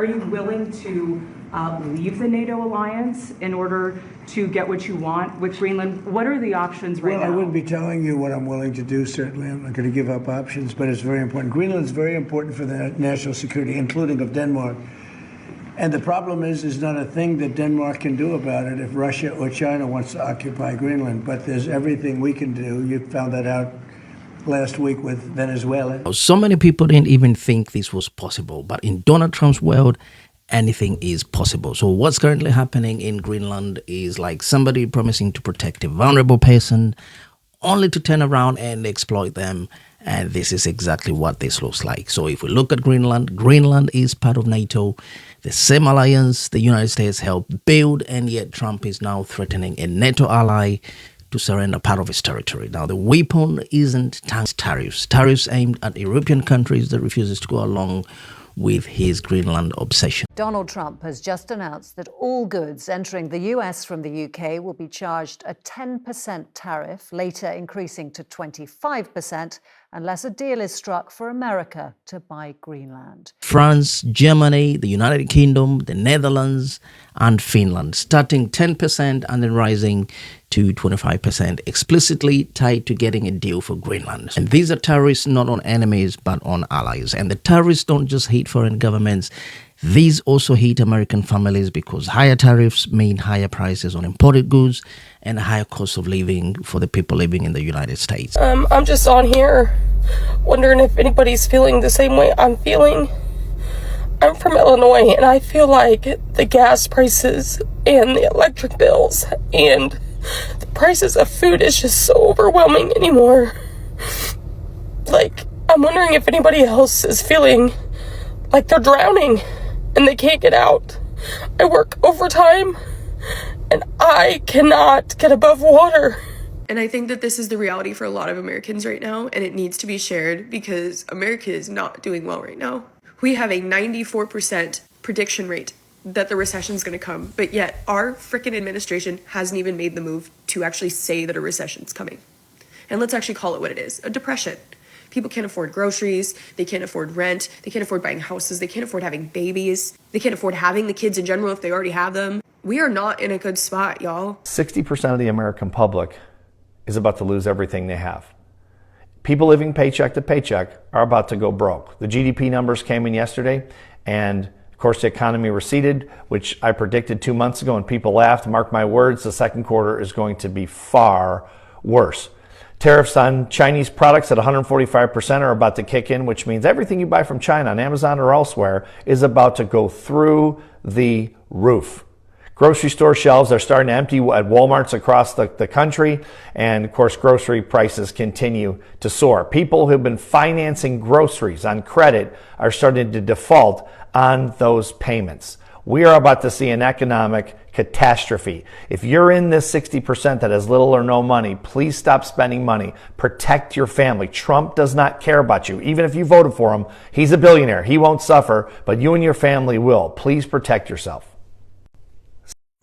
Are you willing to leave the NATO alliance in order to get what you want with Greenland? What are the options right now? Well, I wouldn't be telling you what I'm willing to do, certainly. I'm not going to give up options, but it's very important. Greenland's very important for the national security, including of Denmark. And the problem is not a thing that Denmark can do about it if Russia or China wants to occupy Greenland. But there's everything we can do. You found that out last week with Venezuela. So many people didn't even think this was possible. But in Donald Trump's world, anything is possible. So what's currently happening in Greenland is like somebody promising to protect a vulnerable person only to turn around and exploit them. And this is exactly what this looks like. So if we look at Greenland, Greenland is part of NATO, the same alliance the United States helped build, and yet Trump is now threatening a NATO ally to surrender part of its territory. Now, the weapon isn't tariffs. Tariffs aimed at European countries that refuses to go along with his Greenland obsession. Donald Trump has just announced that all goods entering the US from the UK will be charged a 10% tariff, later increasing to 25% unless a deal is struck for America to buy Greenland. France, Germany, the United Kingdom, the Netherlands, and Finland, starting 10% and then rising to 25%, explicitly tied to getting a deal for Greenland. And these are tariffs not on enemies, but on allies. And the tariffs don't just hit foreign governments. These also hit American families because higher tariffs mean higher prices on imported goods and a higher cost of living for the people living in the United States. I'm just on here wondering if anybody's feeling the same way I'm feeling. I'm from Illinois, and I feel like the gas prices and the electric bills and the prices of food is just so overwhelming anymore. Like, I'm wondering if anybody else is feeling like they're drowning and they can't get out. I work overtime and I cannot get above water. And I think that this is the reality for a lot of Americans right now, and it needs to be shared because America is not doing well right now. We have a 94% prediction rate that the recession is going to come, but yet our frickin' administration hasn't even made the move to actually say that a recession's coming. And let's actually call it what it is, a depression. People can't afford groceries, they can't afford rent, they can't afford buying houses, they can't afford having babies, they can't afford having the kids in general if they already have them. We are not in a good spot, y'all. 60% of the American public is about to lose everything they have. People living paycheck to paycheck are about to go broke. The GDP numbers came in yesterday, and of course the economy receded, which I predicted 2 months ago, and people laughed. Mark my words, the second quarter is going to be far worse. Tariffs on Chinese products at 145% are about to kick in, which means everything you buy from China on Amazon or elsewhere is about to go through the roof. Grocery store shelves are starting to empty at Walmarts across the country, and of course grocery prices continue to soar. People who've been financing groceries on credit are starting to default on those payments. We are about to see an economic catastrophe. If you're in this 60% that has little or no money, please stop spending money. Protect your family. Trump does not care about you. Even if you voted for him, he's a billionaire. He won't suffer, but you and your family will. Please protect yourself.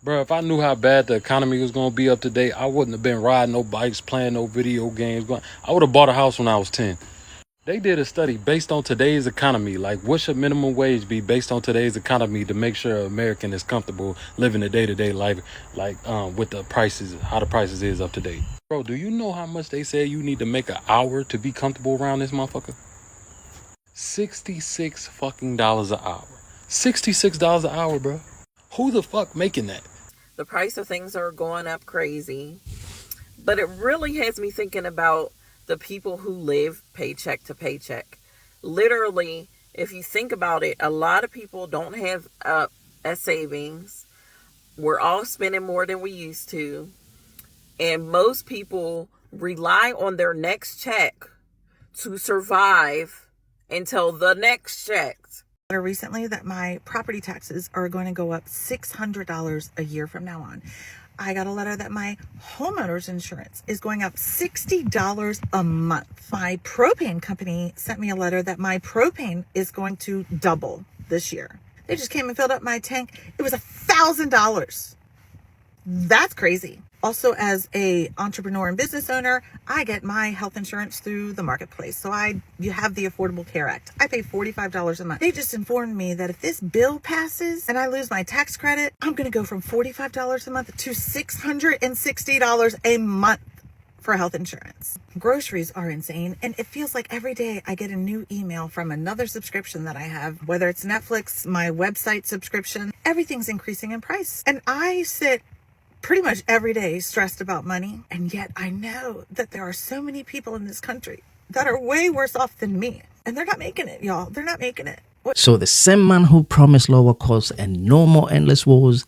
Bro, if I knew how bad the economy was going to be up to date, I wouldn't have been riding no bikes, playing no video games. I would have bought a house when I was 10. They did a study based on today's economy. Like, what should minimum wage be based on today's economy to make sure an American is comfortable living a day-to-day life, like with the prices, how the prices is up to date. Bro, do you know how much they say you need to make an hour to be comfortable around this motherfucker? $66 fucking dollars an hour. $66 an hour, bro. Who the fuck making that? The price of things are going up crazy. But it really has me thinking about the people who live paycheck to paycheck. Literally, if you think about it, a lot of people don't have a savings. We're all spending more than we used to. And most people rely on their next check to survive until the next check. Recently that my property taxes are going to go up $600 a year from now on. I got a letter that my homeowner's insurance is going up $60 a month. My propane company sent me a letter that my propane is going to double this year. They just came and filled up my tank. It was $1,000. That's crazy. Also, as a entrepreneur and business owner, I get my health insurance through the marketplace. So you have the Affordable Care Act. I pay $45 a month. They just informed me that if this bill passes and I lose my tax credit, I'm going to go from $45 a month to $660 a month for health insurance. Groceries are insane, and it feels like every day I get a new email from another subscription that I have, whether it's Netflix, my website subscription, everything's increasing in price. And I sit pretty much every day stressed about money, and yet I know that there are so many people in this country that are way worse off than me, and they're not making it, y'all. They're not making it. So the same man who promised lower costs and no more endless wars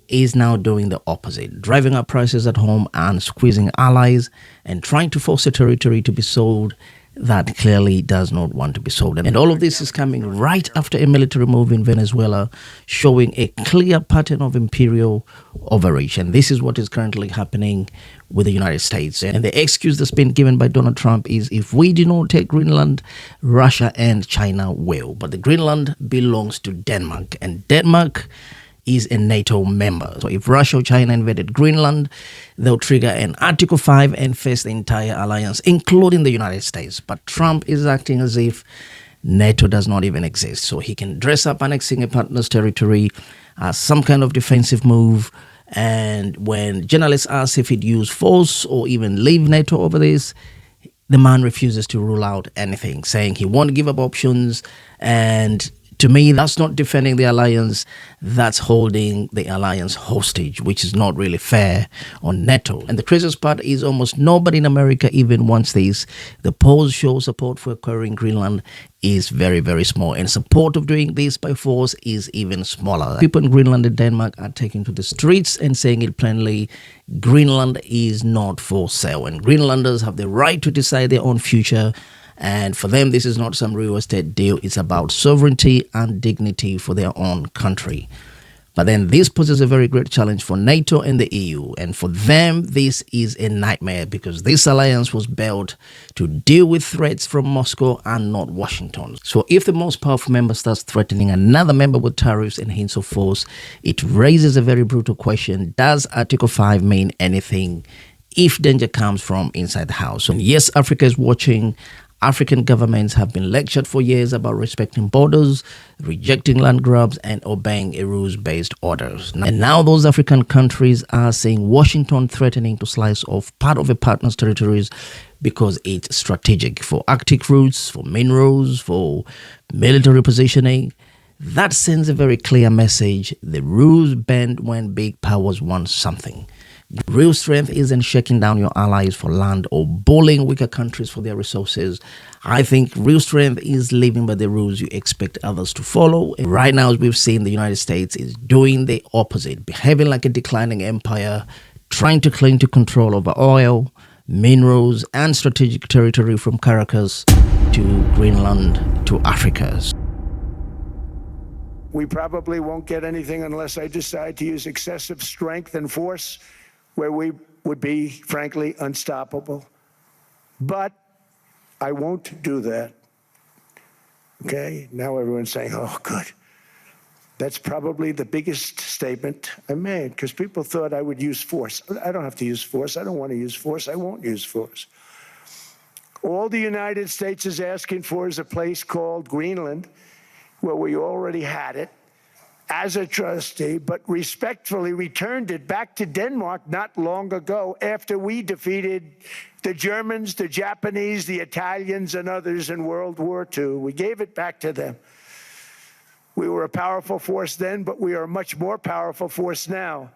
is now doing the opposite, driving up prices at home and squeezing allies and trying to force a territory to be sold that clearly does not want to be sold. And all of this is coming right after a military move in Venezuela, showing a clear pattern of imperial overreach. And this is what is currently happening with the United States. And the excuse that's been given by Donald Trump is if we do not take Greenland, Russia and China will. But the Greenland belongs to Denmark, and Denmark is a NATO member. So if Russia or China invaded Greenland, they'll trigger an Article 5 and face the entire alliance, including the United States. But Trump is acting as if NATO does not even exist. So he can dress up annexing a partner's territory as some kind of defensive move. And when journalists ask if he'd use force or even leave NATO over this, the man refuses to rule out anything, saying he won't give up options. And to me, that's not defending the alliance, that's holding the alliance hostage, which is not really fair on NATO. And the craziest part is almost nobody in America even wants this. The polls show support for acquiring Greenland is very, very small. And support of doing this by force is even smaller. People in Greenland and Denmark are taking to the streets and saying it plainly, Greenland is not for sale. And Greenlanders have the right to decide their own future. And for them, this is not some real estate deal. It's about sovereignty and dignity for their own country. But then this poses a very great challenge for NATO and the EU. And for them, this is a nightmare because this alliance was built to deal with threats from Moscow and not Washington. So if the most powerful member starts threatening another member with tariffs and hints of force, it raises a very brutal question. Does Article 5 mean anything if danger comes from inside the house? So yes, Africa is watching. African governments have been lectured for years about respecting borders, rejecting land grabs, and obeying a rules-based orders. And now those African countries are seeing Washington threatening to slice off part of a partner's territories because it's strategic for Arctic routes, for minerals, for military positioning. That sends a very clear message. The rules bend when big powers want something. Real strength isn't shaking down your allies for land or bullying weaker countries for their resources. I think real strength is living by the rules you expect others to follow. And right now, as we've seen, the United States is doing the opposite, behaving like a declining empire, trying to cling to control over oil, minerals, and strategic territory from Caracas to Greenland to Africa. We probably won't get anything unless I decide to use excessive strength and force where we would be, frankly, unstoppable. But I won't do that. Okay? Now everyone's saying, oh, good. That's probably the biggest statement I made because people thought I would use force. I don't have to use force. I don't want to use force. I won't use force. All the United States is asking for is a place called Greenland, where we already had it as a trustee, but respectfully returned it back to Denmark not long ago after we defeated the Germans, the Japanese, the Italians, and others in World War II. We gave it back to them. We were a powerful force then, but we are a much more powerful force now.